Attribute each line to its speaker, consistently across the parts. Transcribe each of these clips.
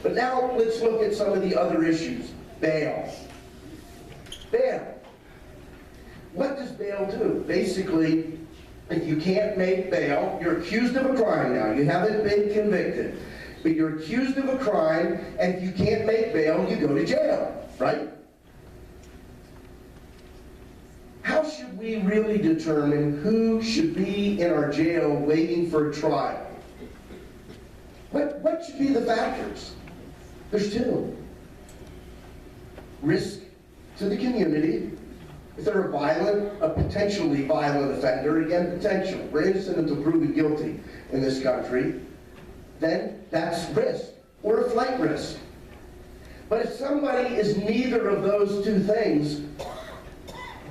Speaker 1: But now let's look at some of the other issues. Bail. Bail. What does bail do? Basically, if you can't make bail, you're accused of a crime now. You haven't been convicted, but you're accused of a crime, and if you can't make bail, you go to jail, right? How should we really determine who should be in our jail waiting for a trial? What should be the factors? There's two. Risk to the community. If they're a potentially violent offender, again, potential. We're innocent until proven guilty in this country. Then that's risk, or a flight risk. But if somebody is neither of those two things,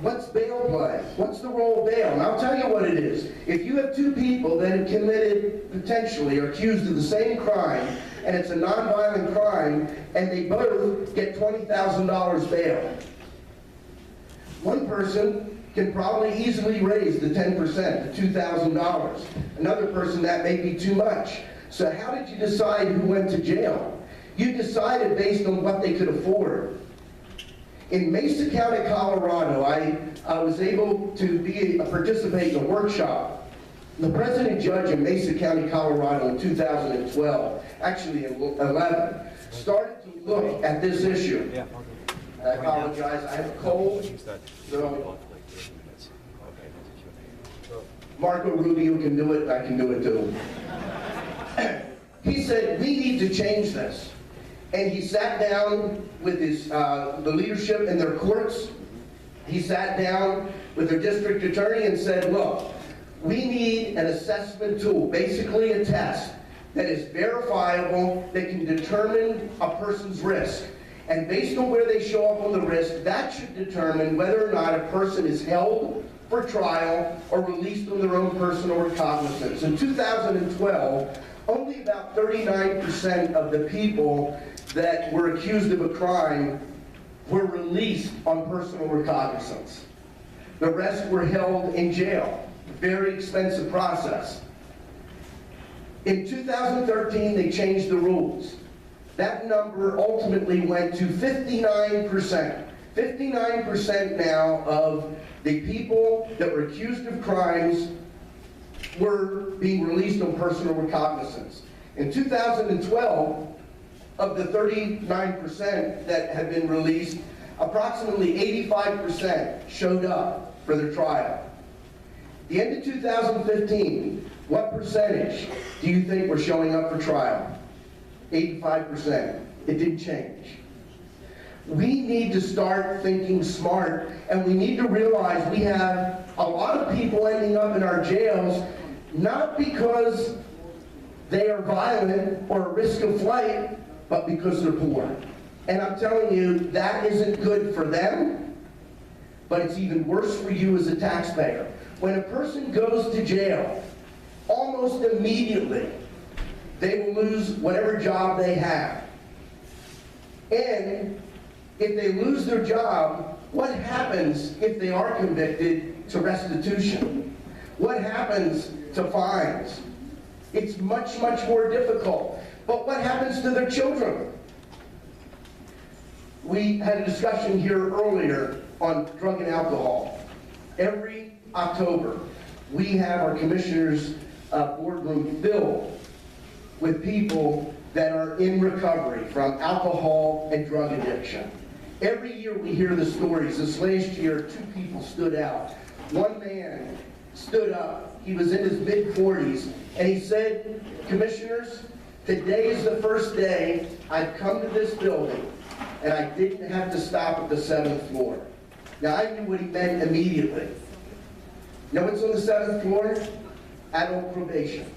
Speaker 1: what's bail play? What's the role of bail? And I'll tell you what it is. If you have two people that have committed, potentially, or accused of the same crime, and it's a nonviolent crime, and they both get $20,000 bail, one person can probably easily raise the 10% to $2,000. Another person, that may be too much. So how did you decide who went to jail? You decided based on what they could afford. In Mesa County, Colorado, I was able to participate in a workshop. The president judge in Mesa County, Colorado in 2012, actually in 11, started to look at this issue. I apologize, I have a cold, so Marco Rubio can do it, I can do it too. He said, we need to change this. And he sat down with the leadership in their courts. He sat down with their district attorney and said, look, we need an assessment tool, basically a test that is verifiable, that can determine a person's risk. And based on where they show up on the risk, that should determine whether or not a person is held for trial or released on their own personal recognizance. In 2012, only about 39% of the people that were accused of a crime were released on personal recognizance. The rest were held in jail. Very expensive process. In 2013, they changed the rules. That number ultimately went to 59%. 59% now of the people that were accused of crimes were being released on personal recognizance. In 2012, of the 39% that had been released, approximately 85% showed up for their trial. At the end of 2015, what percentage do you think were showing up for trial? 85%. It didn't change. We need to start thinking smart, and we need to realize we have a lot of people ending up in our jails not because they are violent or at risk of flight, but because they're poor. And I'm telling you, that isn't good for them, but it's even worse for you as a taxpayer. When a person goes to jail, almost immediately, they will lose whatever job they have. And if they lose their job, what happens if they are convicted to restitution? What happens to fines? It's much, much more difficult. But what happens to their children? We had a discussion here earlier on drug and alcohol. Every October, we have our commissioners' boardroom filled with people that are in recovery from alcohol and drug addiction. Every year we hear the stories. This last year, 2 people stood out. One man stood up. He was in his mid-40s, and he said, commissioners, today is the first day I've come to this building, and I didn't have to stop at the 7th floor. Now, I knew what he meant immediately. You know what's on the 7th floor? Adult probation.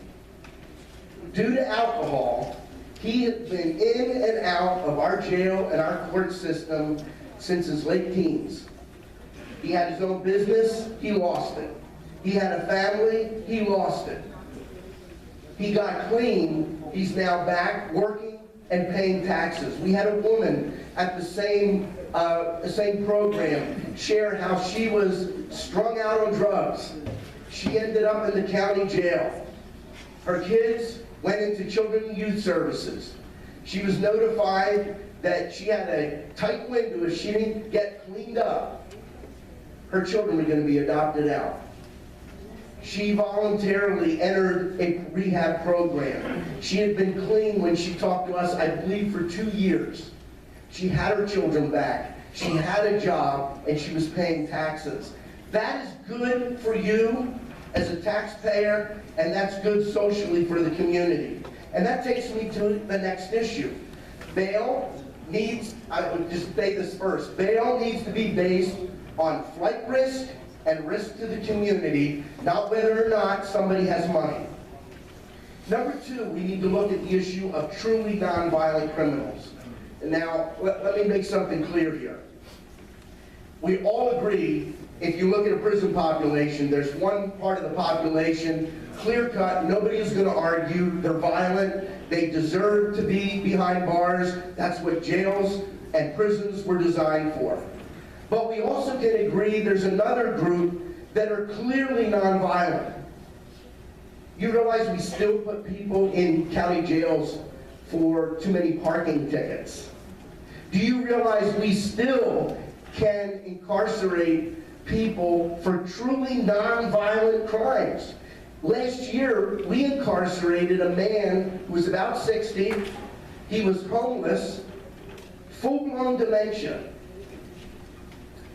Speaker 1: Due to alcohol, he has been in and out of our jail and our court system since his late teens. He had his own business, he lost it. He had a family, he lost it. He got clean, he's now back working and paying taxes. We had a woman at the same program share how she was strung out on drugs. She ended up in the county jail. Her kids went into children and youth services. She was notified that she had a tight window. If she didn't get cleaned up, her children were going to be adopted out. She voluntarily entered a rehab program. She had been clean when she talked to us, I believe, for 2 years. She had her children back. She had a job, and she was paying taxes. That is good for you as a taxpayer, and that's good socially for the community. And that takes me to the next issue. Bail needs, I would just say this first, bail needs to be based on flight risk and risk to the community, not whether or not somebody has money. Number two, we need to look at the issue of truly nonviolent criminals. And now, let me make something clear here. We all agree, if you look at a prison population, there's one part of the population, clear-cut, nobody is going to argue, they're violent, they deserve to be behind bars, that's what jails and prisons were designed for. But we also can agree there's another group that are clearly nonviolent. You realize we still put people in county jails for too many parking tickets? Do you realize we still can incarcerate people for truly nonviolent crimes? Last year, we incarcerated a man who was about 60. He was homeless, full-blown dementia.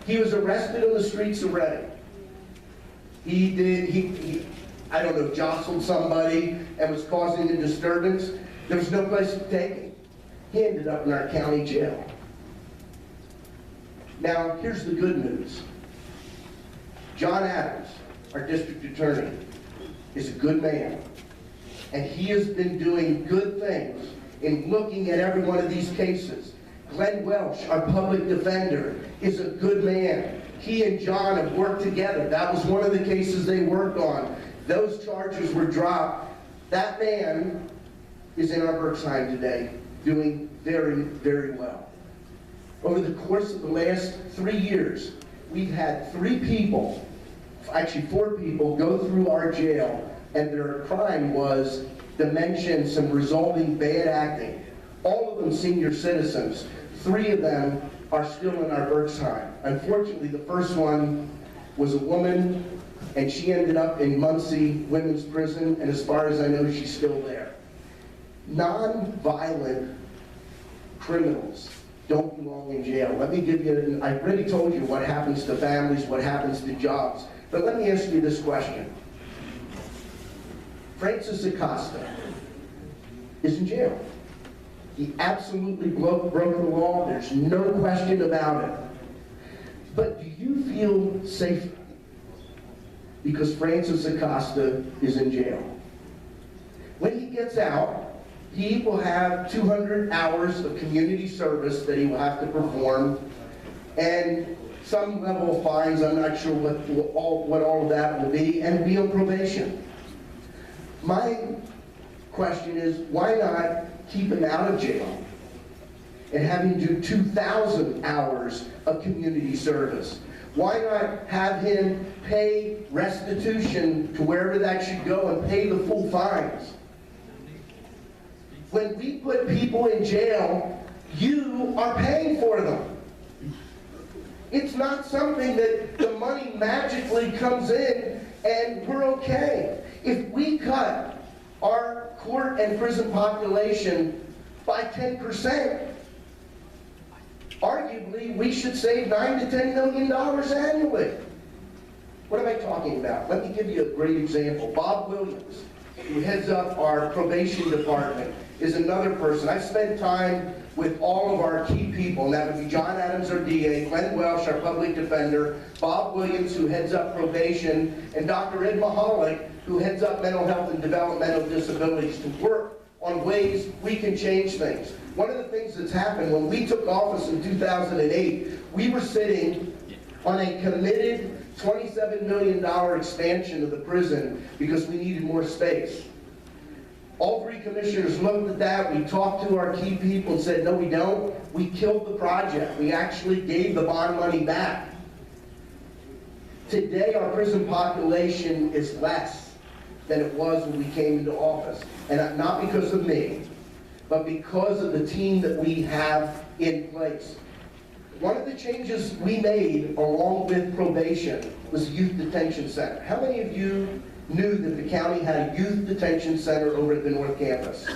Speaker 1: He was arrested on the streets of Reading. He I don't know, jostled somebody and was causing a disturbance. There was no place to take him. He ended up in our county jail. Now, here's the good news. John Adams, our district attorney, is a good man. And he has been doing good things in looking at every one of these cases. Glenn Welch, our public defender, is a good man. He and John have worked together. That was one of the cases they worked on. Those charges were dropped. That man is in our Berks today, doing very, very well. Over the course of the last 3 years, we've had 3 people, actually 4 people, go through our jail, and their crime was dementia and some resulting bad acting. All of them senior citizens. 3 of them are still in our Berks. Unfortunately, the first one was a woman, and she ended up in Muncie Women's Prison, and as far as I know, she's still there. Non-violent criminals don't belong in jail. Let me give you, I already told you what happens to families, what happens to jobs, but let me ask you this question. Francis Acosta is in jail. He absolutely broke the law. There's no question about it. But do you feel safer because Francis Acosta is in jail? When he gets out, he will have 200 hours of community service that he will have to perform, and some level of fines. I'm not sure what all of that will be, and be on probation. My question is, why not keep him out of jail and have him do 2,000 hours of community service? Why not have him pay restitution to wherever that should go and pay the full fines? When we put people in jail, you are paying for them. It's not something that the money magically comes in and we're okay. If we cut our court and prison population by 10%, arguably we should save $9 to $10 million annually. What am I talking about? Let me give you a great example. Bob Williams, who heads up our probation department, is another person. I've spent time with all of our key people, and that would be John Adams, our DA, Glenn Welch, our public defender, Bob Williams, who heads up probation, and Dr. Ed Mahalik, who heads up mental health and developmental disabilities, to work on ways we can change things. One of the things that's happened, when we took office in 2008, we were sitting on a committed $27 million expansion of the prison because we needed more space. All 3 commissioners looked at that. We talked to our key people and said, no, we don't. We killed the project. We actually gave the bond money back. Today, our prison population is less than it was when we came into office. And not because of me, but because of the team that we have in place. One of the changes we made along with probation was the youth detention center. How many of you knew that the county had a youth detention center over at the North Campus?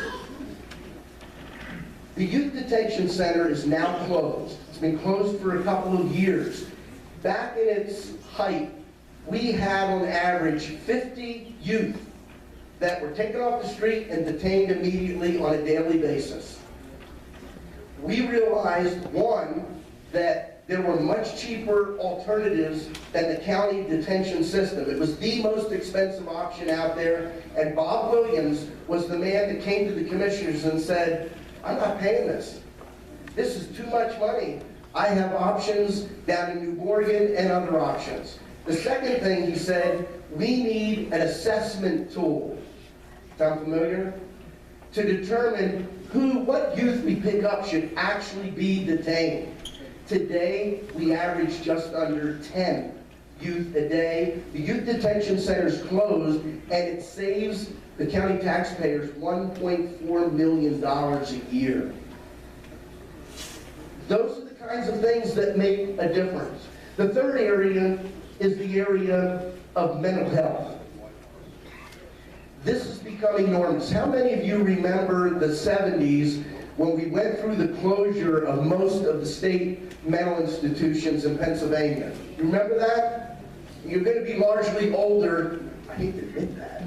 Speaker 1: The youth detention center is now closed. It's been closed for a couple of years. Back in its height, we had on average 50 youth that were taken off the street and detained immediately on a daily basis. We realized, one, that there were much cheaper alternatives than the county detention system. It was the most expensive option out there, and Bob Williams was the man that came to the commissioners and said, I'm not paying this. This is too much money. I have options down in New Morgan and other options. The second thing he said, we need an assessment tool. Sound familiar? To determine what youth we pick up should actually be detained. Today, we average just under 10 youth a day. The youth detention center is closed, and it saves the county taxpayers $1.4 million a year. Those are the kinds of things that make a difference. The third area is the area of mental health. This is becoming enormous. How many of you remember the 70s when we went through the closure of most of the state mental institutions in Pennsylvania? You remember that? You're going to be largely older. I hate to admit that.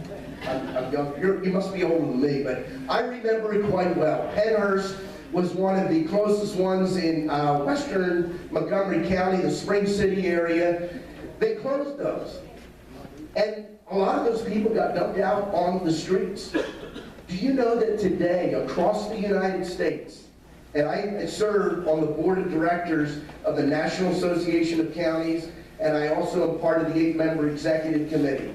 Speaker 1: I'm young. You must be older than me, but I remember it quite well. Pennhurst was one of the closest ones in western Montgomery County, the Spring City area. They closed those. And a lot of those people got dumped out on the streets. Do you know that today, across the United States, and I serve on the board of directors of the National Association of Counties, and I also am part of the 8-member executive committee.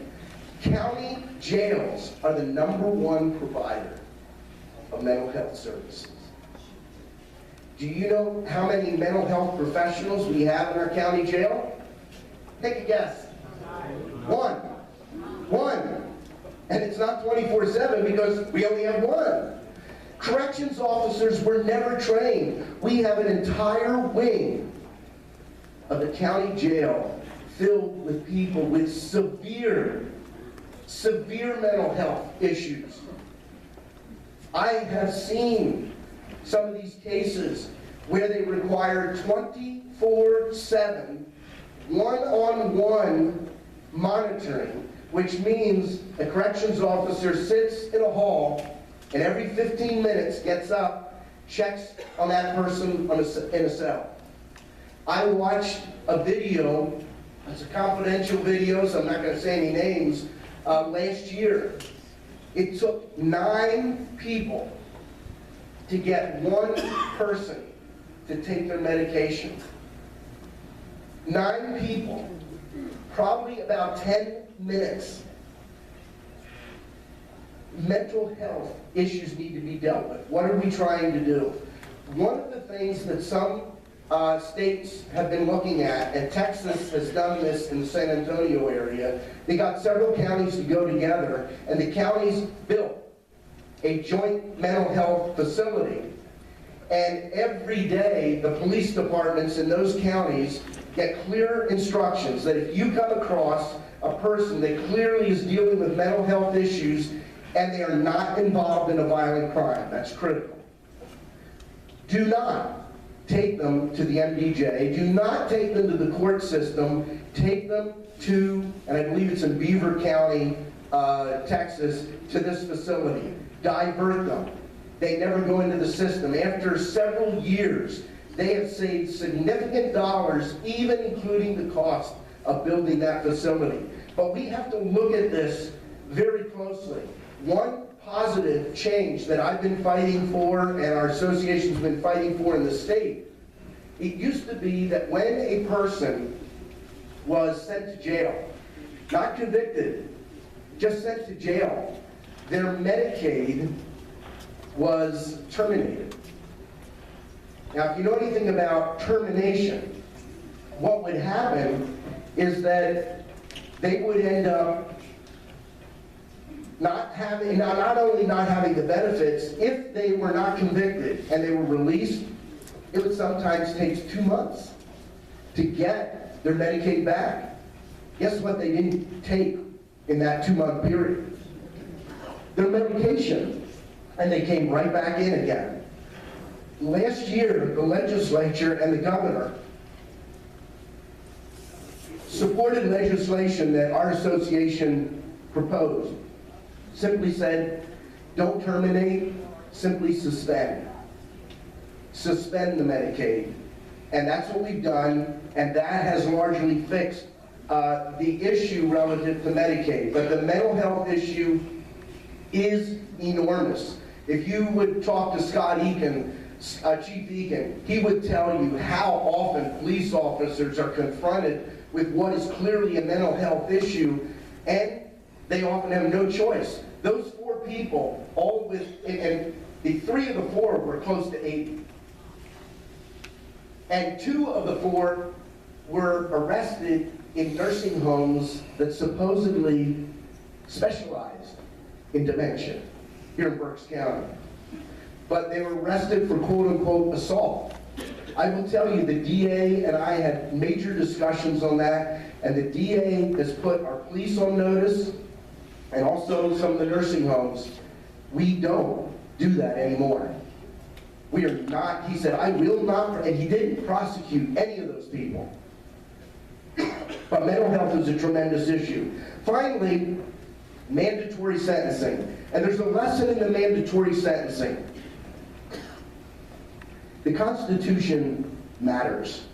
Speaker 1: County jails are the #1 provider of mental health services. Do you know how many mental health professionals we have in our county jail? Take a guess. One. And it's not 24/7 because we only have one. Corrections officers were never trained. We have an entire wing of the county jail filled with people with severe mental health issues. I have seen some of these cases where they require 24/7 one-on-one monitoring, which means a corrections officer sits in a hall and every 15 minutes gets up, checks on that person in a cell. I watched a video, it's a confidential video, so I'm not going to say any names, last year. It took 9 people to get one person to take their medication. 9 people, probably about 10 minutes. Mental health issues need to be dealt with. What are we trying to do? One of the things that some states have been looking at, and Texas has done this in the San Antonio area, they got several counties to go together, and the counties built a joint mental health facility. And every day, the police departments in those counties get clear instructions that if you come across a person that clearly is dealing with mental health issues and they are not involved in a violent crime, that's critical. Do not take them to the MDJ. Do not take them to the court system. Take them to, and I believe it's in Beaver County, Texas, to this facility. Divert them. They never go into the system. After several years, they have saved significant dollars, even including the cost of building that facility. But we have to look at this very closely. One positive change that I've been fighting for, and our association's been fighting for in the state, it used to be that when a person was sent to jail, not convicted, just sent to jail, their Medicaid was terminated. Now, if you know anything about termination, what would happen is that they would end up not only not having the benefits, if they were not convicted and they were released, it would sometimes take 2 months to get their Medicaid back. Guess what they didn't take in that 2-month period? Their medication. And they came right back in again. Last year, the legislature and the governor supported legislation that our association proposed. Simply said, don't terminate, simply suspend. Suspend the Medicaid. And that's what we've done, and that has largely fixed the issue relative to Medicaid. But the mental health issue is enormous. If you would talk to Scott Eakens, Chief Eakens, he would tell you how often police officers are confronted with what is clearly a mental health issue, and they often have no choice. Those 4 people, all with, and the 3 of the 4 were close to 80. And 2 of the 4 were arrested in nursing homes that supposedly specialized in dementia here in Berks County. But they were arrested for quote-unquote assault. I will tell you, the DA and I had major discussions on that, and the DA has put our police on notice, and also some of the nursing homes. We don't do that anymore. We are not, he said, I will not, and he didn't prosecute any of those people. But mental health is a tremendous issue. Finally, mandatory sentencing. And there's a lesson in the mandatory sentencing. The Constitution matters.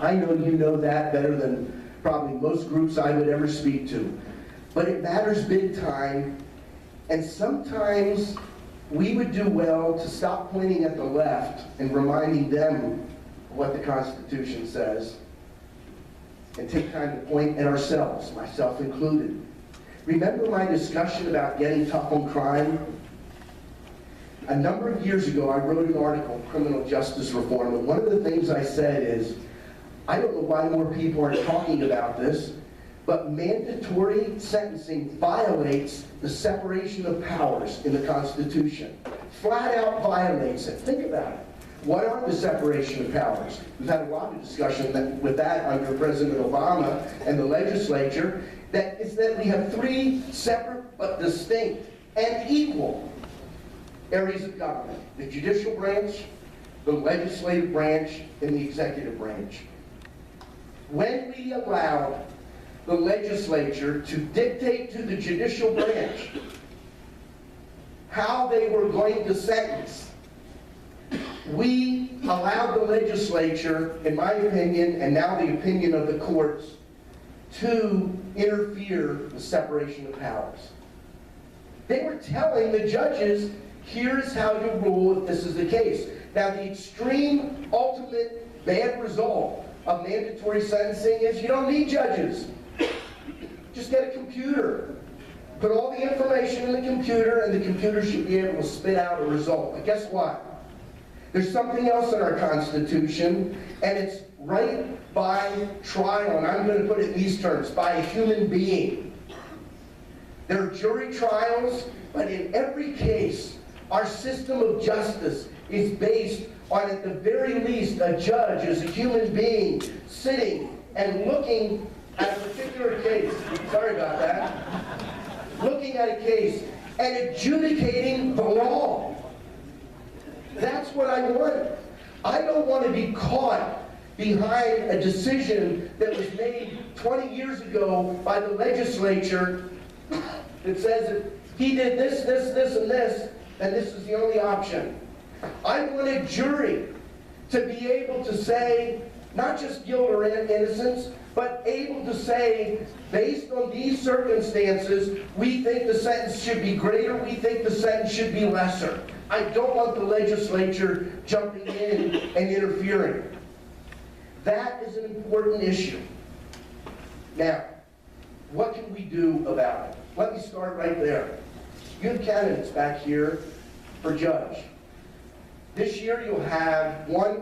Speaker 1: I know you know that better than probably most groups I would ever speak to. But it matters big time, and sometimes we would do well to stop pointing at the left and reminding them what the Constitution says, and take time to point at ourselves, myself included. Remember my discussion about getting tough on crime? A number of years ago, I wrote an article, Criminal Justice Reform, and one of the things I said is, I don't know why more people aren't talking about this, but mandatory sentencing violates the separation of powers in the Constitution. Flat out violates it. Think about it. What are the separation of powers? We've had a lot of discussion with that under President Obama and the legislature. That is that we have 3 separate but distinct and equal areas of government: the judicial branch, the legislative branch, and the executive branch. When we allowed the legislature to dictate to the judicial branch how they were going to sentence, we allowed the legislature, in my opinion, and now the opinion of the courts, to interfere with separation of powers. They were telling the judges, here's how you rule if this is the case. Now, the extreme, ultimate bad result of mandatory sentencing is you don't need judges. Just get a computer. Put all the information in the computer, and the computer should be able to spit out a result. But guess what? There's something else in our Constitution, and it's right by trial, and I'm going to put it in these terms, by a human being. There are jury trials, but in every case, our system of justice is based on, at the very least, a judge as a human being sitting and looking at a particular case. Sorry about that. Looking at a case and adjudicating the law. That's what I want. I don't want to be caught behind a decision that was made 20 years ago by the legislature that says that he did this, this, this, and this, and this is the only option. I want a jury to be able to say, not just guilt or innocence, but able to say, based on these circumstances, we think the sentence should be greater, we think the sentence should be lesser. I don't want the legislature jumping in and interfering. That is an important issue. Now, what can we do about it? Let me start right there. You have candidates back here for judge. This year you'll have one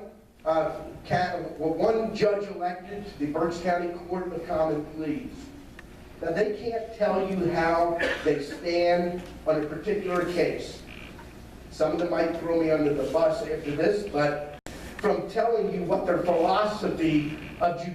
Speaker 1: judge elected to the Berks County Court of Common Pleas. Now, they can't tell you how they stand on a particular case. Some of them might throw me under the bus after this, but from telling you what their philosophy of their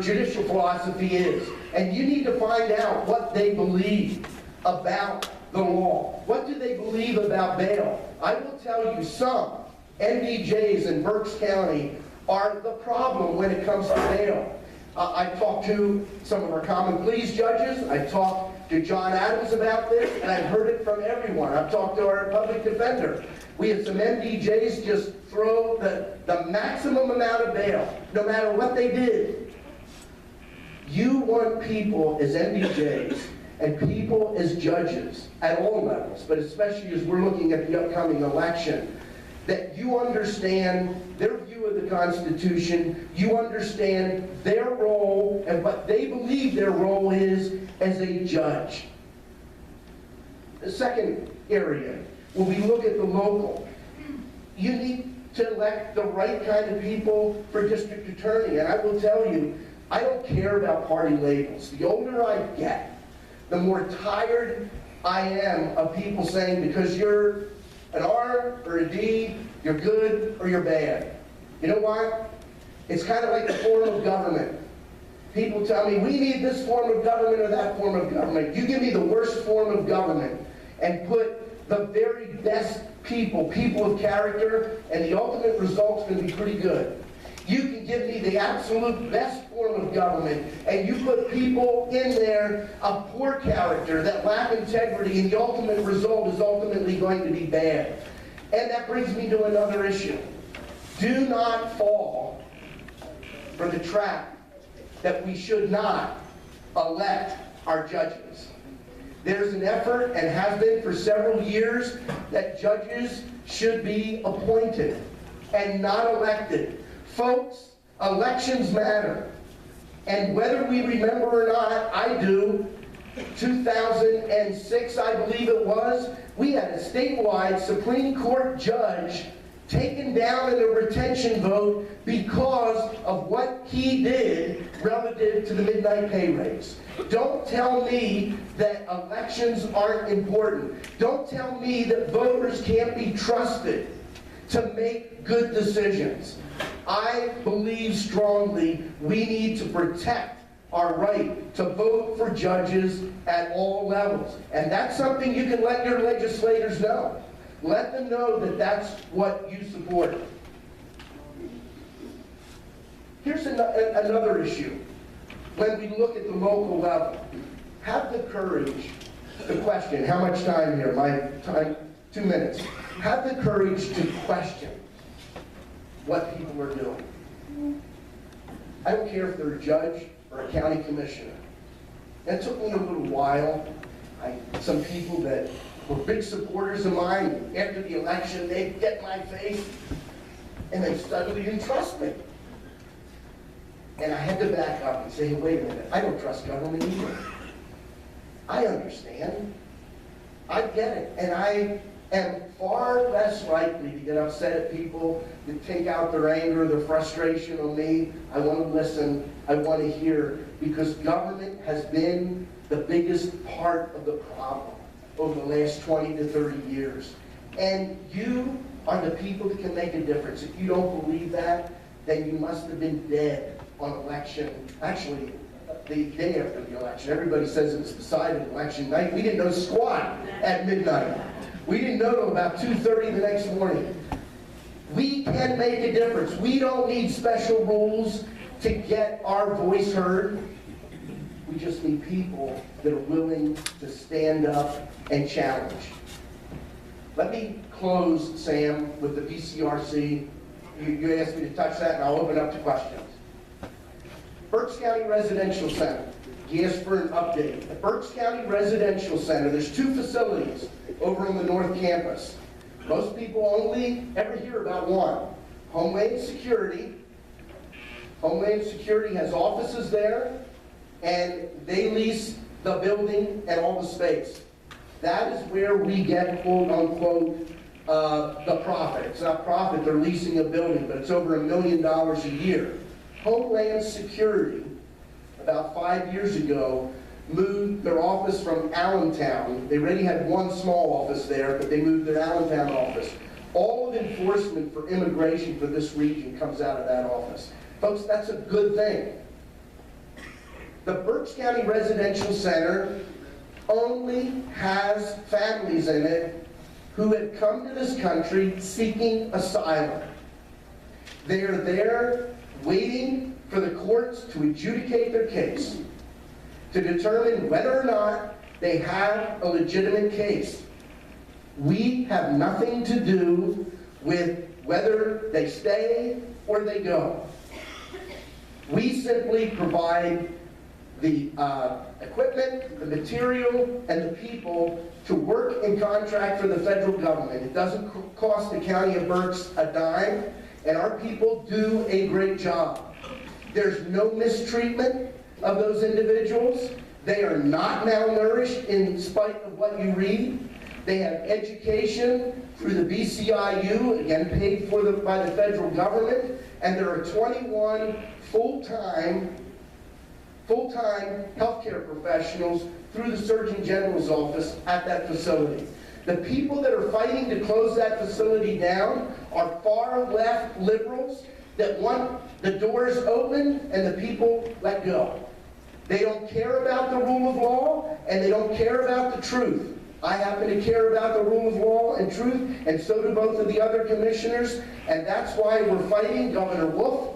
Speaker 1: judicial philosophy is. And you need to find out what they believe about the law. What do they believe about bail? I will tell you some NDJs in Berks County are the problem when it comes to bail. I've talked to some of our common pleas judges. I've talked to John Adams about this, and I've heard it from everyone. I've talked to our public defender. We have some MDJs just throw the maximum amount of bail, no matter what they did. You want people as MDJs and people as judges at all levels, but especially as we're looking at the upcoming election, that you understand their view of the Constitution, you understand their role and what they believe their role is as a judge. The second area, when we look at the local, you need to elect the right kind of people for district attorney. And I will tell you, I don't care about party labels. The older I get, the more tired I am of people saying because you're an R or a D, you're good or you're bad. You know why? It's kind of like the form of government. People tell me, we need this form of government or that form of government. You give me the worst form of government and put the very best people of character, and the ultimate result's going to be pretty good. You can give me the absolute best form of government, and you put people in there of poor character that lack integrity, and the ultimate result is ultimately going to be bad. And that brings me to another issue. Do not fall for the trap that we should not elect our judges. There's an effort, and has been for several years, that judges should be appointed and not elected. Folks, elections matter. And whether we remember or not, I do, 2006, I believe it was, we had a statewide Supreme Court judge taken down in a retention vote because of what he did relative to the midnight pay raise. Don't tell me that elections aren't important. Don't tell me that voters can't be trusted to make good decisions. I believe strongly we need to protect our right to vote for judges at all levels. And that's something you can let your legislators know. Let them know that that's what you support. Here's another issue. When we look at the local level, have the courage to question. How much time here? My time, 2 minutes. Have the courage to question what people are doing. I don't care if they're a judge or a county commissioner. And it took me a little while. Some people that were big supporters of mine, after the election, they'd get in my face, and they suddenly didn't trust me. And I had to back up and say, hey, wait a minute, I don't trust government either. I understand. I get it. And I am far less likely to get upset at people that take out their anger, their frustration on me. I want to listen. I want to hear. Because government has been the biggest part of the problem over the last 20 to 30 years. And you are the people that can make a difference. If you don't believe that, then you must have been dead on election. Actually, the day after the election. Everybody says it was decided election night. We didn't know squat at midnight. We didn't know till about 2:30 the next morning. We can make a difference. We don't need special rules to get our voice heard. We just need people that are willing to stand up and challenge. Let me close, Sam, with the BCRC. You asked me to touch that, and I'll open up to questions. Berks County Residential Center. You asked for an update. The Berks County Residential Center, there's 2 facilities over on the North Campus. Most people only ever hear about one. Homeland Security. Homeland Security has offices there, and they lease the building and all the space. That is where we get, quote unquote, the profit. It's not profit, they're leasing a building, but it's over $1 million a year. Homeland Security, about 5 years ago, moved their office from Allentown. They already had one small office there, but they moved their Allentown office. All of enforcement for immigration for this region comes out of that office. Folks, that's a good thing. The Berks County Residential Center only has families in it who have come to this country seeking asylum. They are there waiting for the courts to adjudicate their case, to determine whether or not they have a legitimate case. We have nothing to do with whether they stay or they go. We simply provide the equipment, the material, and the people to work in contract for the federal government. It doesn't cost the county of Berks a dime, and our people do a great job. There's no mistreatment of those individuals. They are not malnourished in spite of what you read. They have education through the BCIU, again paid for by the federal government, and there are 21 full-time healthcare professionals through the Surgeon General's office at that facility. The people that are fighting to close that facility down are far-left liberals that want the doors open and the people let go. They don't care about the rule of law, and they don't care about the truth. I happen to care about the rule of law and truth, and so do both of the other commissioners, and that's why we're fighting Governor Wolf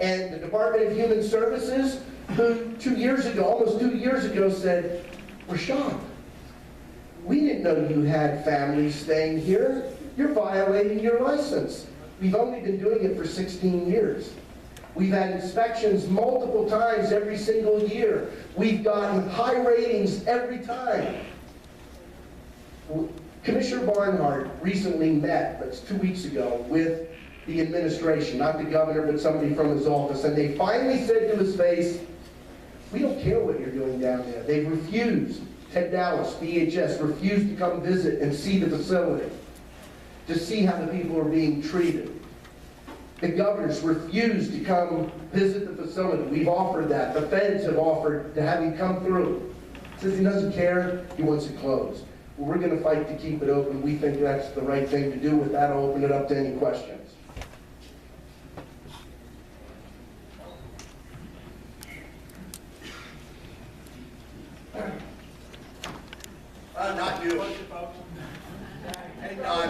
Speaker 1: and the Department of Human Services, who 2 years ago, almost 2 years ago, said, "We're shocked. We didn't know you had families staying here. You're violating your license. We've only been doing it for 16 years. We've had inspections multiple times every single year. We've gotten high ratings every time." Commissioner Barnhart recently met, that's 2 weeks ago, with the administration, not the governor, but somebody from his office, and they finally said to his face, "We don't care what you're doing down there." They've refused. Ted Dallas, DHS, refused to come visit and see the facility, to see how the people are being treated. The governors refused to come visit the facility. We've offered that. The feds have offered to have him come through. He says he doesn't care, he wants it closed. Well, we're going to fight to keep it open. We think that's the right thing to do. With that, I'll open it up to any questions. Not you. Hey, Don.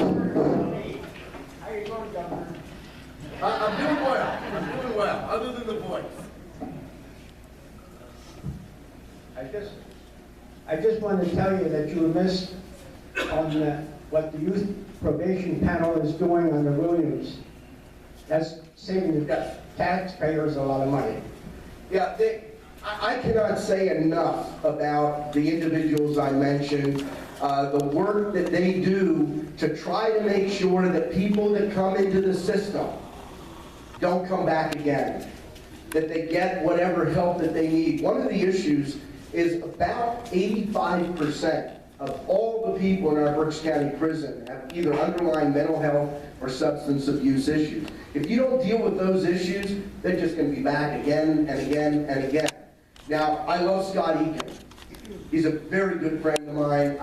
Speaker 2: How you going, Governor?
Speaker 1: I'm doing well. I'm doing well, other than the voice.
Speaker 2: I just want to tell you that you were missed on what the youth probation panel is doing on the Williams. That's saving the taxpayers a lot of money.
Speaker 1: Yeah, I cannot say enough about the individuals I mentioned, the work that they do to try to make sure that people that come into the system don't come back again, that they get whatever help that they need. One of the issues is about 85% of all the people in our Berks County prison have either underlying mental health or substance abuse issues. If you don't deal with those issues, they're just going to be back again and again and again. Now, I love Scott Eakens. He's a very good friend of mine.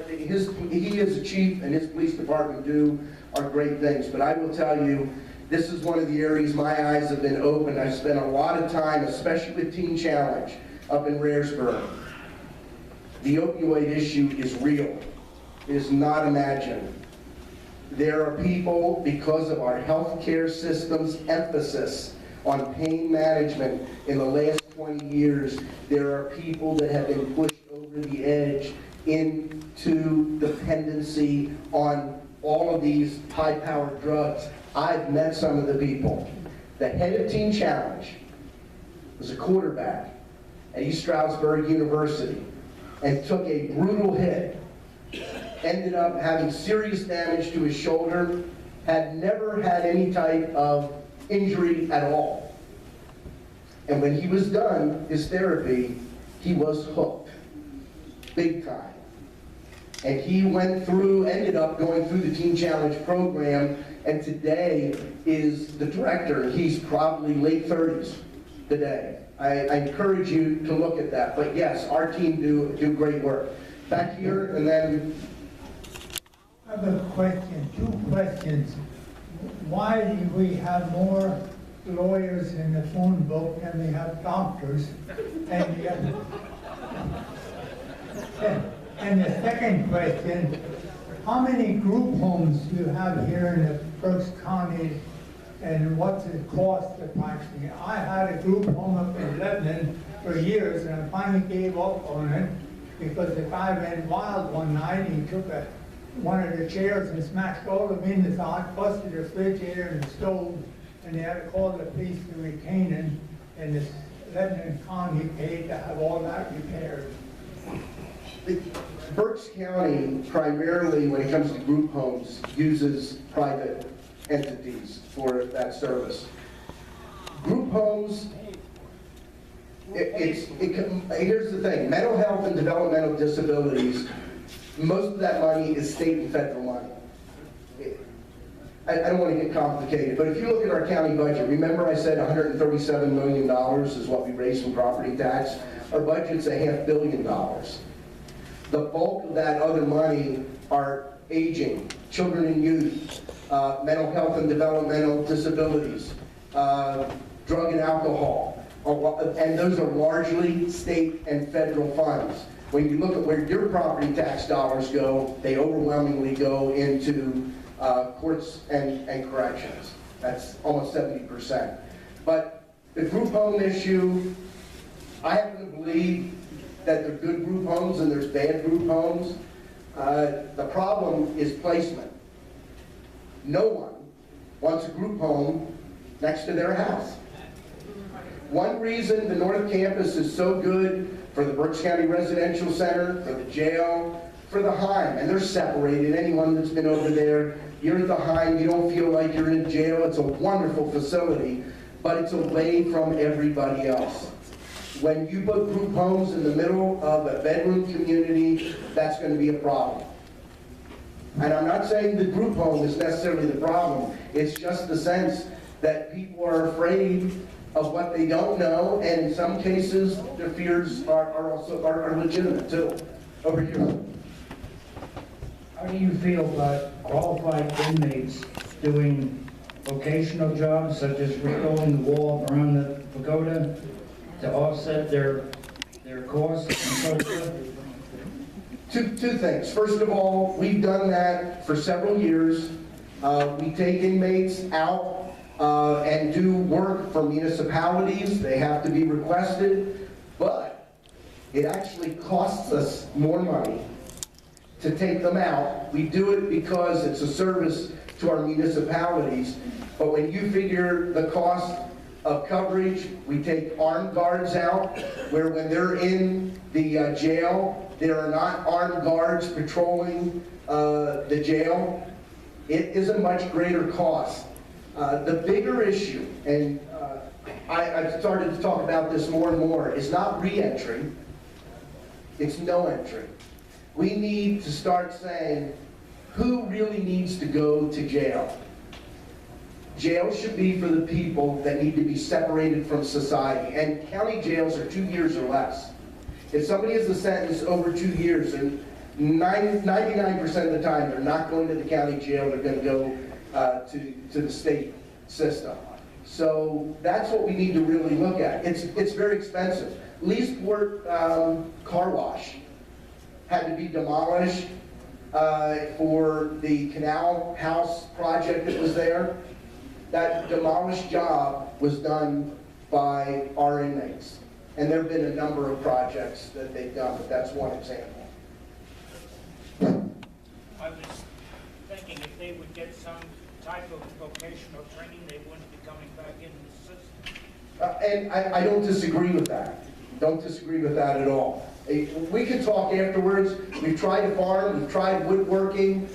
Speaker 1: He is a chief, and his police department do are great things. But I will tell you, this is one of the areas my eyes have been opened. I've spent a lot of time, especially with Teen Challenge up in Raresburg. The opioid issue is real. It is not imagined. There are people, because of our healthcare system's emphasis on pain management in the last 20 years, there are people that have been pushed over the edge into dependency on all of these high-powered drugs. I've met some of the people. The head of Teen Challenge was a quarterback at East Stroudsburg University and took a brutal hit, ended up having serious damage to his shoulder, had never had any type of injury at all. And when he was done his therapy, he was hooked, big time. And he ended up going through the Teen Challenge program, and today is the director. He's probably late 30s. the day. I encourage you to look at that. But yes, our team do great work. Back here, and then
Speaker 3: I have a question, 2 questions. Why do we have more lawyers in the phone book than we have doctors? And the second question, how many group homes do you have here in the Berks County, and what's it cost approximately? I had a group home up in Lebanon for years, and I finally gave up on it because the guy went wild one night. He took one of the chairs and smashed all the windows out, busted the refrigerator and the stove, and they had to call the police to retain him, and the Lebanon County paid to have all that repaired.
Speaker 1: Berks County, primarily when it comes to group homes, uses private entities for that service. Group homes, here's the thing, mental health and developmental disabilities, most of that money is state and federal money. I don't want to get complicated, but if you look at our county budget, remember I said $137 million is what we raised from property tax? Our budget's $500 million. The bulk of that other money are aging, children and youth, mental health and developmental disabilities, drug and alcohol, and those are largely state and federal funds. When you look at where your property tax dollars go, they overwhelmingly go into courts and corrections. That's almost 70%. But the group home issue, I happen to believe that there are good group homes and there's bad group homes. The problem is placement. No one wants a group home next to their house. One reason the North Campus is so good for the Berks County Residential Center, for the jail, for the Heim, and they're separated. Anyone that's been over there, you're at the Heim, you don't feel like you're in jail. It's a wonderful facility, but it's away from everybody else. When you put group homes in the middle of a bedroom community, that's going to be a problem. And I'm not saying the group home is necessarily the problem. It's just the sense that people are afraid of what they don't know, and in some cases, their fears are legitimate too. Over here.
Speaker 4: How do you feel about qualified inmates doing vocational jobs such as rebuilding the wall around the pagoda to offset their costs and so forth?
Speaker 1: Two things. First of all, we've done that for several years. We take inmates out and do work for municipalities. They have to be requested, but it actually costs us more money to take them out. We do it because it's a service to our municipalities, but when you figure the cost of coverage, we take armed guards out, where when they're in the jail, there are not armed guards patrolling the jail. It is a much greater cost. The bigger issue, and I've started to talk about this more and more, is not re-entry, it's no entry. We need to start saying, who really needs to go to jail? Jail should be for the people that need to be separated from society, and county jails are 2 years or less. If somebody has a sentence over 2 years, and 99% of the time they're not going to the county jail, they're going to go to the state system. So that's what we need to really look at. It's very expensive. Leesport car wash had to be demolished for the canal house project that was there. That demolished job was done by our inmates. And there have been a number of projects that they've done, but that's one example.
Speaker 5: I was thinking if they would get some type of vocational training, they wouldn't be coming back into the system.
Speaker 1: And I don't disagree with that. Don't disagree with that at all. We can talk afterwards. We've tried to farm, we've tried woodworking.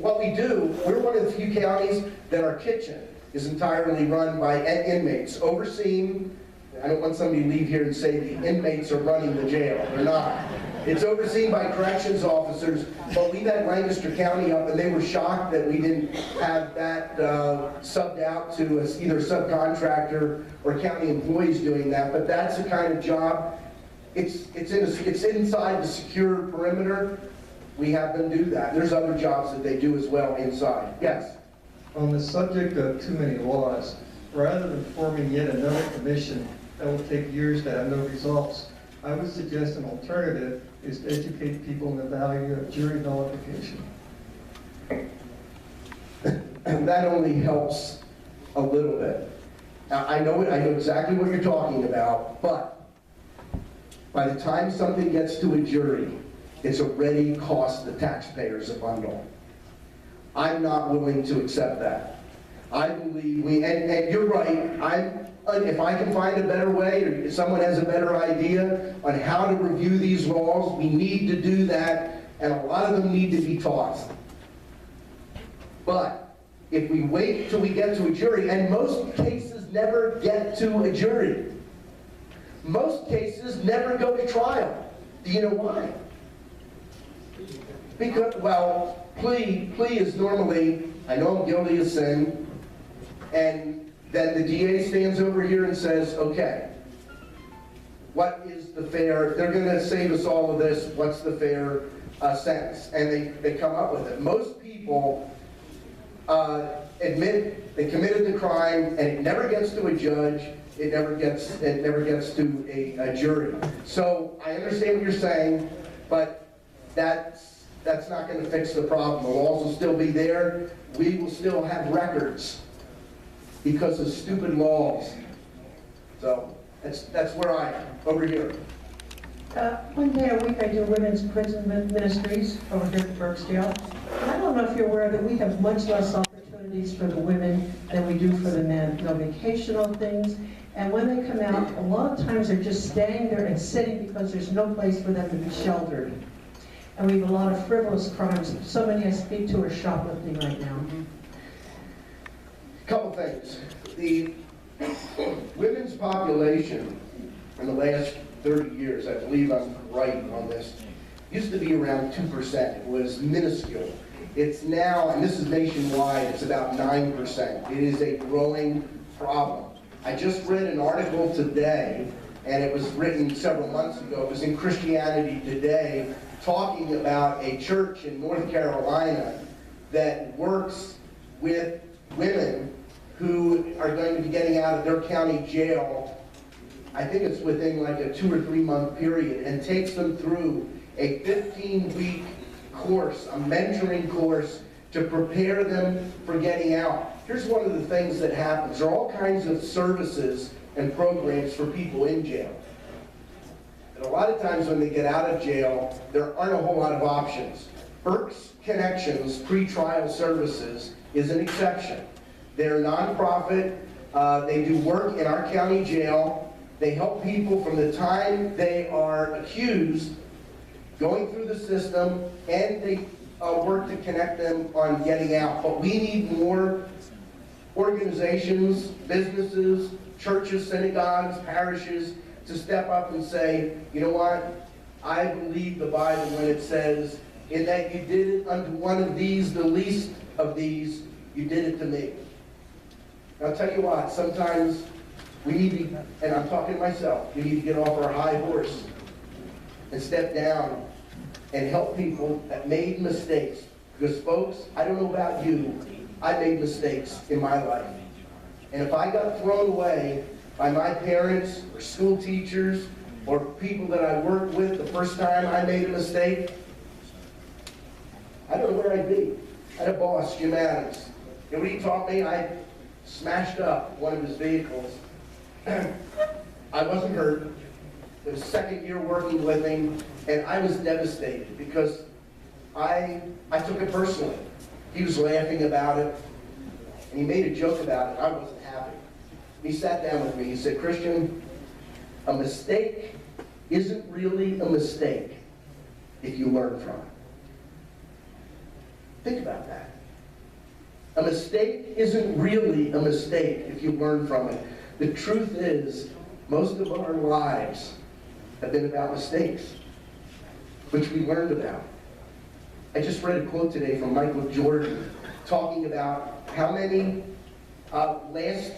Speaker 1: What we do, we're one of the few counties that our kitchen is entirely run by inmates, overseen. I don't want somebody to leave here and say the inmates are running the jail. They're not. It's overseen by corrections officers, but we met Lancaster County up and they were shocked that we didn't have that subbed out to either subcontractor or county employees doing that, but that's the kind of job, it's inside the secure perimeter. We have them do that. There's other jobs that they do as well inside. Yes?
Speaker 6: On the subject of too many laws, rather than forming yet another commission that will take years to have no results, I would suggest an alternative is to educate people in the value of jury nullification.
Speaker 1: And that only helps a little bit. Now, I know exactly what you're talking about, but by the time something gets to a jury, it's already cost the taxpayers a bundle. I'm not willing to accept that. I believe and you're right, if I can find a better way, or if someone has a better idea on how to review these laws, we need to do that, and a lot of them need to be taught. But if we wait till we get to a jury, and most cases never get to a jury. Most cases never go to trial. Do you know why? Because, well, plea is normally, I know I'm guilty of sin, and then the DA stands over here and says, okay, what is the fair, they're going to save us all of this, what's the fair sentence? And they come up with it. Most people admit they committed the crime, and it never gets to a judge, it never gets to a jury. So I understand what you're saying, but that's not going to fix the problem. The laws will still be there. We will still have records because of stupid laws. So that's where I am, over here.
Speaker 7: One day a week I do women's prison ministries over here at Berks jail. I don't know if you're aware that we have much less opportunities for the women than we do for the men. No vacational things. And when they come out, a lot of times they're just staying there and sitting because there's no place for them to be sheltered. And we have a lot of frivolous crimes. So many I speak to are shoplifting right now.
Speaker 1: Couple things. The women's population in the last 30 years, I believe I'm right on this, used to be around 2%. It was minuscule. It's now, and this is nationwide, it's about 9%. It is a growing problem. I just read an article today, and it was written several months ago. It was in Christianity Today, talking about a church in North Carolina that works with women who are going to be getting out of their county jail, I think it's within like a 2 or 3 month period, and takes them through a 15-week course, a mentoring course, to prepare them for getting out. Here's one of the things that happens. There are all kinds of services and programs for people in jail. And a lot of times when they get out of jail, there aren't a whole lot of options. Berks Connections Pretrial Services is an exception. They're a nonprofit. They do work in our county jail. They help people from the time they are accused, going through the system, and they work to connect them on getting out. But we need more organizations, businesses, churches, synagogues, parishes to step up and say, you know what, I believe the Bible when it says, in that you did it unto one of these, the least of these, you did it to me. And I'll tell you what, sometimes we need to, and I'm talking to myself, we need to get off our high horse and step down and help people that made mistakes. Because folks, I don't know about you, I made mistakes in my life. And if I got thrown away by my parents or school teachers or people that I worked with the first time I made a mistake, I don't know where I'd be. I had a boss, Jim Adams. And when he taught me, I smashed up one of his vehicles. I wasn't hurt. It was second year working with him, and I was devastated because I took it personally. He was laughing about it, and he made a joke about it. I wasn't happy. He sat down with me. He said, Christian, a mistake isn't really a mistake if you learn from it. Think about that. A mistake isn't really a mistake if you learn from it. The truth is, most of our lives have been about mistakes. which we learned about. I just read a quote today from Michael Jordan talking about how many last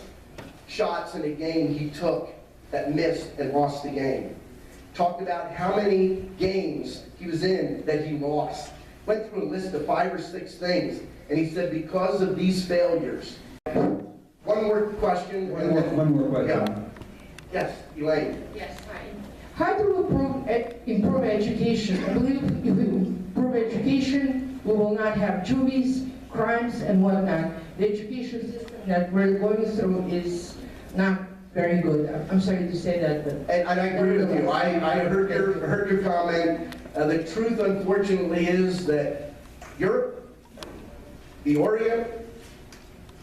Speaker 1: shots in a game he took that missed and lost the game. Talked about how many games he was in that he lost. Went through a list of 5 or 6 things, and he said because of these failures. One more question.
Speaker 8: One more question.
Speaker 1: Yeah. Yes, Elaine.
Speaker 9: Yes, hi. How to improve education? I believe if we improve education, we will not have juries, crimes, and whatnot. The education system that we're going through is not very good. I'm sorry to say that, but...
Speaker 1: And I agree with you. I heard your comment. The truth, unfortunately, is that Europe, the Orient,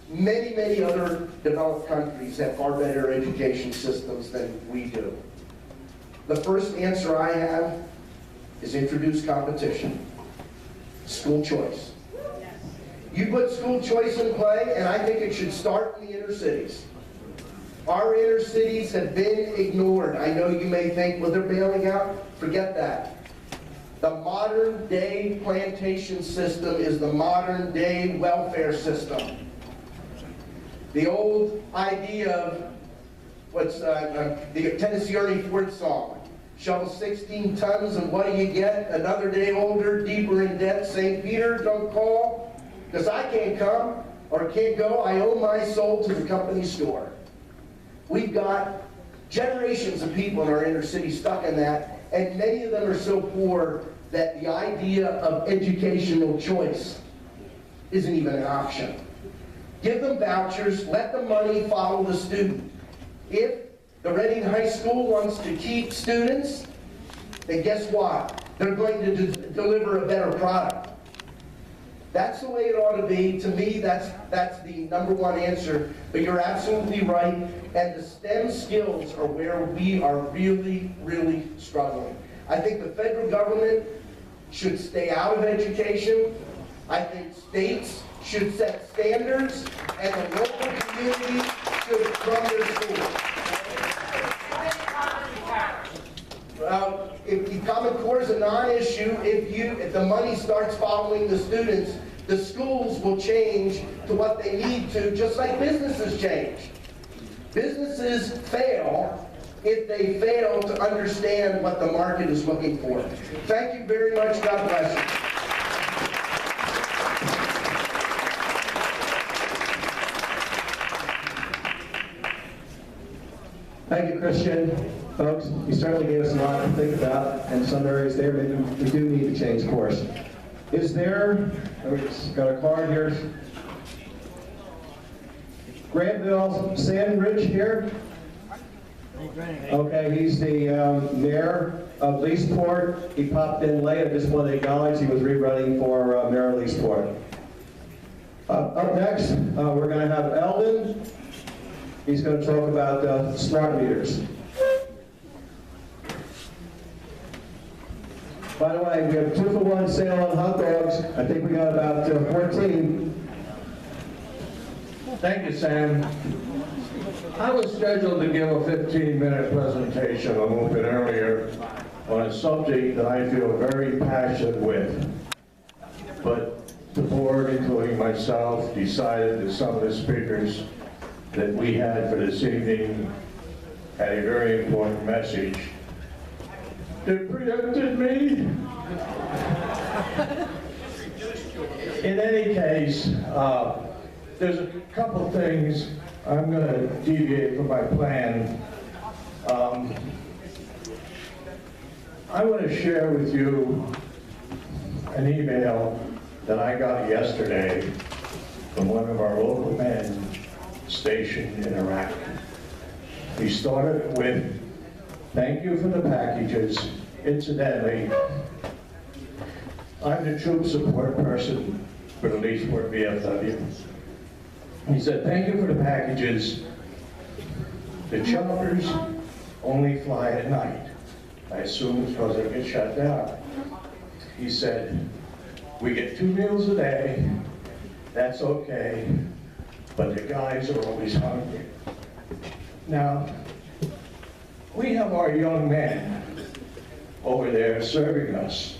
Speaker 1: many other developed countries have far better education systems than we do. The first answer I have is introduce competition. School choice. You put school choice in play, and I think it should start in the inner cities. Our inner cities have been ignored. I know you may think, well, they're bailing out. Forget that. The modern day plantation system is the modern day welfare system. The old idea of what's the Tennessee Ernie Ford song, shovel 16 tons and what do you get? Another day older, deeper in debt. St. Peter, don't call, because I can't come or can't go. I owe my soul to the company store. We've got generations of people in our inner city stuck in that, and many of them are so poor that the idea of educational choice isn't even an option. Give them vouchers, let the money follow the student. If the Reading High School wants to keep students, then guess what? They're going to deliver a better product. That's the way it ought to be. To me, that's the #1 answer. But you're absolutely right. And the STEM skills are where we are really struggling. I think the federal government should stay out of education. I think states should set standards, and the local communities should run their schools. If the Common Core is a non-issue, if the money starts following the students, the schools will change to what they need to, just like businesses change. Businesses fail if they fail to understand what the market is looking for. Thank you very much. God bless you.
Speaker 8: Thank you, Christian. Folks, you certainly gave us a lot to think about, and some areas there maybe we do need to change course. Is there, we've got a card here, Granville Sandridge here? Okay, he's the mayor of Leesport. He popped in late. I just want to acknowledge he was rerunning for mayor of Leesport. Up next, we're going to have Eldon. He's going to talk about smart meters. By the way, we have 2-for-1 sale on hot dogs. I think we got about 14.
Speaker 10: Thank you, Sam. I was scheduled to give a 15-minute presentation a little bit earlier on a subject that I feel very passionate with. But the board, including myself, decided that some of the speakers that we had for this evening had a very important message. It preempted me. In any case, there's a couple things. I'm going to deviate from my plan. I want to share with you an email that I got yesterday from one of our local men stationed in Iraq. He started with, "Thank you for the packages. Incidentally, I'm the troop support person for the Leesport VFW." He said, "Thank you for the packages. The choppers only fly at night." I assume it's because they get shut down. He said, "We get 2 meals a day. That's okay. But the guys are always hungry." Now, we have our young men over there serving us.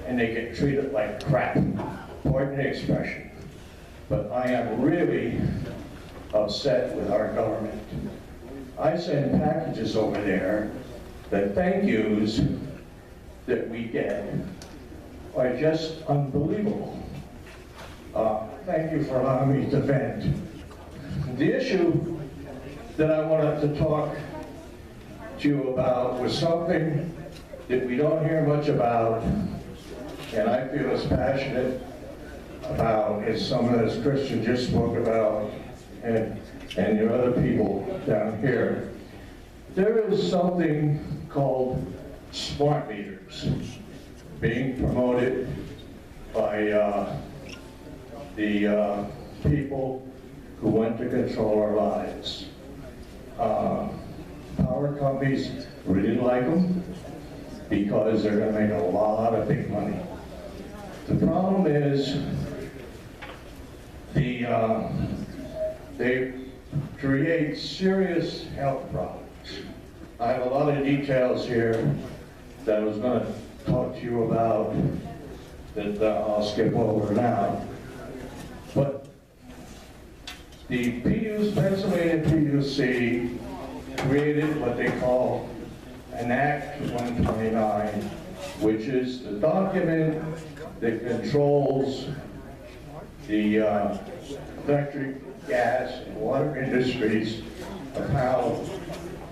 Speaker 10: and they get treated like crap. Pardon the expression. But I am really upset with our government. I send packages over there. The thank yous that we get are just unbelievable. Thank you for allowing me to vent. The issue that I wanted to talk to you about was something that we don't hear much about, and I feel as passionate about as some of this Christian just spoke about, and your other people down here. There is something called smart meters being promoted by the people who want to control our lives. Power companies really like them because they're going to make a lot of big money. The problem is they create serious health problems. I have a lot of details here that I was going to talk to you about that I'll skip over now. But the Pennsylvania PUC created what they call an Act 129, which is the document that controls the electric, gas, and water industries of how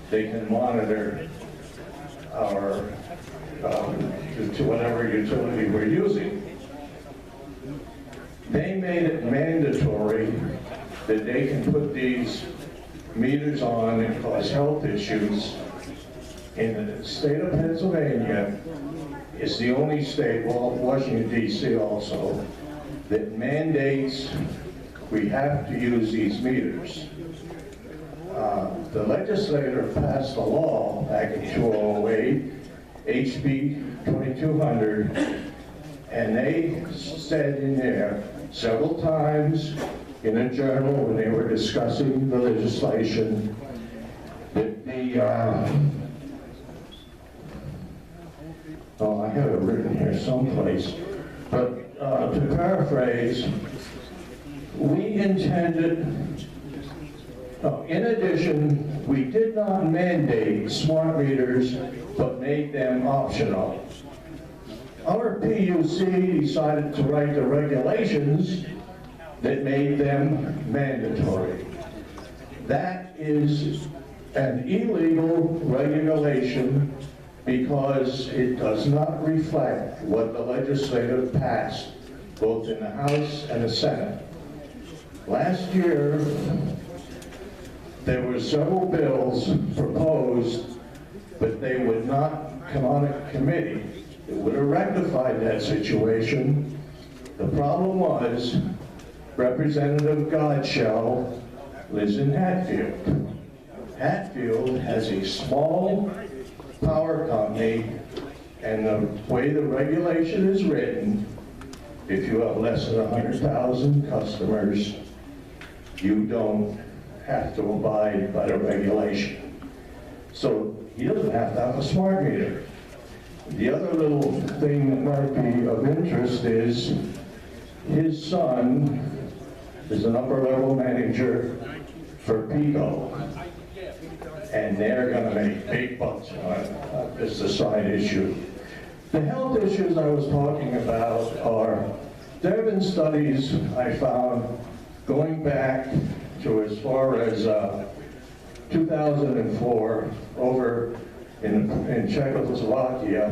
Speaker 10: they can monitor our, to whatever utility we're using. They made it mandatory that they can put these meters on and cause health issues. In the state of Pennsylvania, it's the only state, well, Washington D.C. also, that mandates we have to use these meters. The legislator passed a law back in 2008, HB 2200, and they said in there several times in a journal when they were discussing the legislation that the, oh, I have it written here someplace, but to paraphrase, we intended, in addition, we did not mandate smart meters, but made them optional. Our PUC decided to write the regulations that made them mandatory. That is an illegal regulation because it does not reflect what the legislature passed, both in the House and the Senate. Last year, there were several bills proposed, but they would not come on a committee. It would have rectified that situation. The problem was Representative Godshall lives in Hatfield. Hatfield has a small power company, and the way the regulation is written, if you have less than 100,000 customers, you don't have to abide by the regulation. So he doesn't have to have a smart meter. The other little thing that might be of interest is his son is an upper-level manager for Pico, and they're going to make big bucks on it. It's a side issue. The health issues I was talking about are, there have been studies I found going back to as far as 2004 over in Czechoslovakia,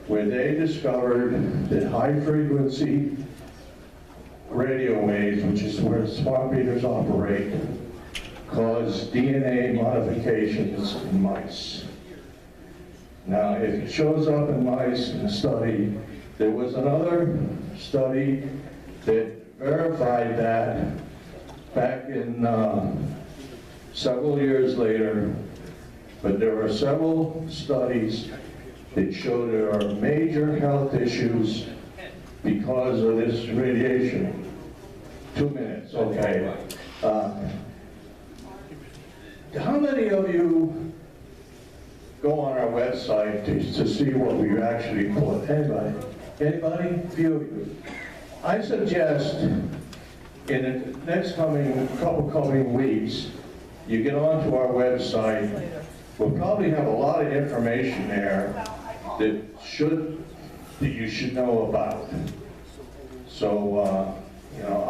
Speaker 10: where they discovered that high-frequency radio waves, which is where smart meters operate, cause DNA modifications in mice. Now, if it shows up in mice in a study, there was another study that verified that back in several years later, but there are several studies that show there are major health issues because of this radiation. 2 minutes, okay. How many of you go on our website to see what we actually put? Anybody? Anybody? Few of you. I suggest in the next couple coming weeks, you get onto our website. We'll probably have a lot of information there that you should know about. So, you know,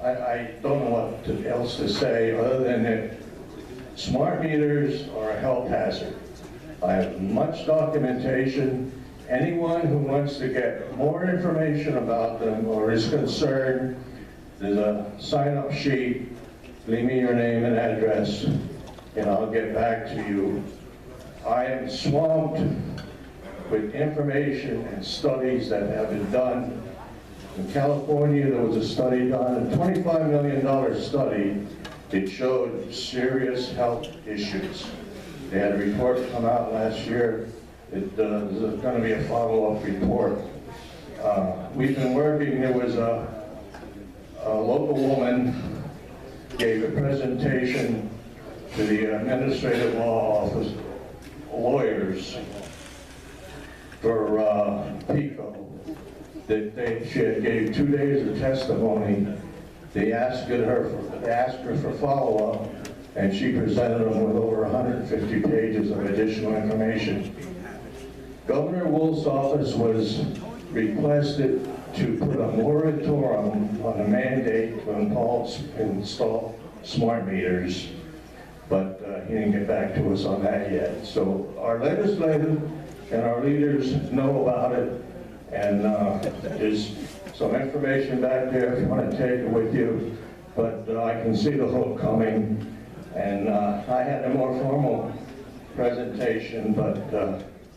Speaker 10: I don't know what else to say other than that smart meters are a health hazard. I have much documentation. Anyone who wants to get more information about them or is concerned, there's a sign-up sheet. Leave me your name and address, and I'll get back to you. I am swamped with information and studies that have been done. In California, there was a study done, a $25 million study. It showed serious health issues. They had a report come out last year. There's going to be a follow-up report. We've been working, there was a local woman gave a presentation to the administrative law office lawyers for PICO. She had gave 2 days of testimony. They asked her for follow-up, and she presented them with over 150 pages of additional information. Governor Wolf's office was requested to put a moratorium on the mandate to install smart meters, but he didn't get back to us on that yet. So our legislative and our leaders know about it, and there's some information back there if you want to take it with you, but I can see the hook coming, and I had a more formal presentation, but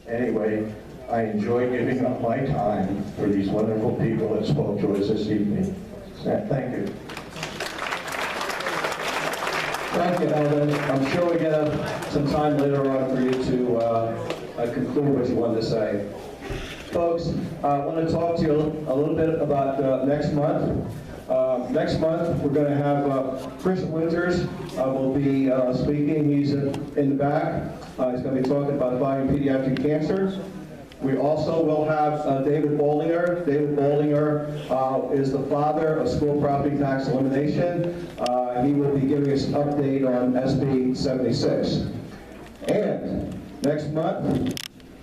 Speaker 10: anyway, I enjoy giving up my time for these wonderful people that spoke to us this evening. Thank you.
Speaker 8: Thank you, Eldon. I'm sure we get some time later on for you to conclude what you wanted to say. Folks, I want to talk to you a little bit about next month. Next month, we're going to have Chris Winters will be speaking. He's in the back. He's going to be talking about fighting pediatric cancer. We also will have David Bollinger. David Bollinger is the father of school property tax elimination. He will be giving us an update on SB 76. And next month,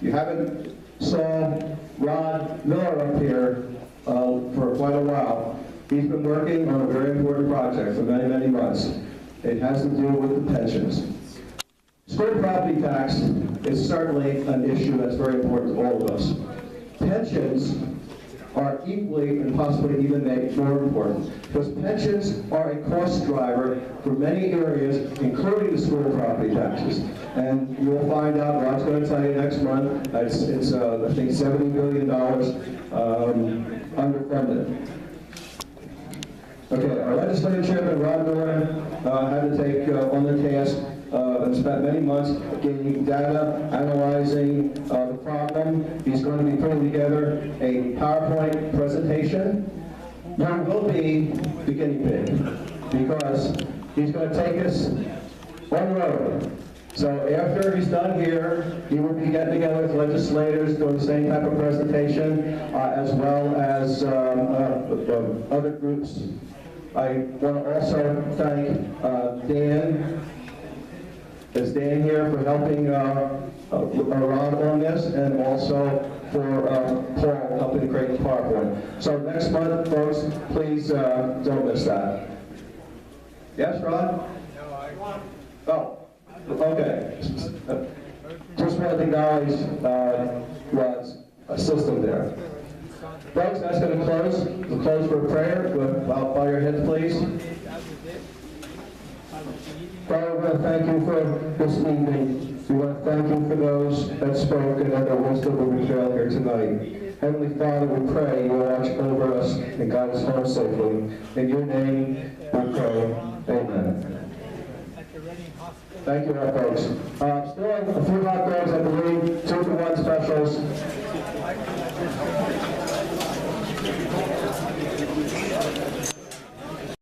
Speaker 8: you haven't saw Rod Miller up here for quite a while. He's been working on a very important project for many, many months. It has to do with the pensions. School property tax is certainly an issue that's very important to all of us. Pensions are equally and possibly even made more important, because pensions are a cost driver for many areas, including the school property taxes. And you'll find out, Rod's going to tell you next month, it's I think $70 billion underfunded. Okay, our legislative chairman, Rod Miller, had to take on the task and spent many months getting data, analyzing the problem. He's going to be putting together a PowerPoint presentation. You will be the guinea pig, because he's going to take us on the road. So after he's done here, he will be getting together with legislators, doing the same type of presentation, as well as other groups. I want to also thank Dan. Is Dan here for helping Ron on this, and also for Paul helping create the PowerPoint. So next month, folks, please don't miss that. Yes, Ron? No, I want. Oh, okay. Just want to acknowledge Rod's system there. Folks, that's going to close. We'll close for a prayer. Bow your heads, please. Father, we want to thank you for this evening. We want to thank you for those that spoke and that their wisdom will be shared here tonight. Heavenly Father, we pray you will watch over us and guide us home safely. In your name we pray. Amen. Thank you, our folks. Still a few hot dogs at the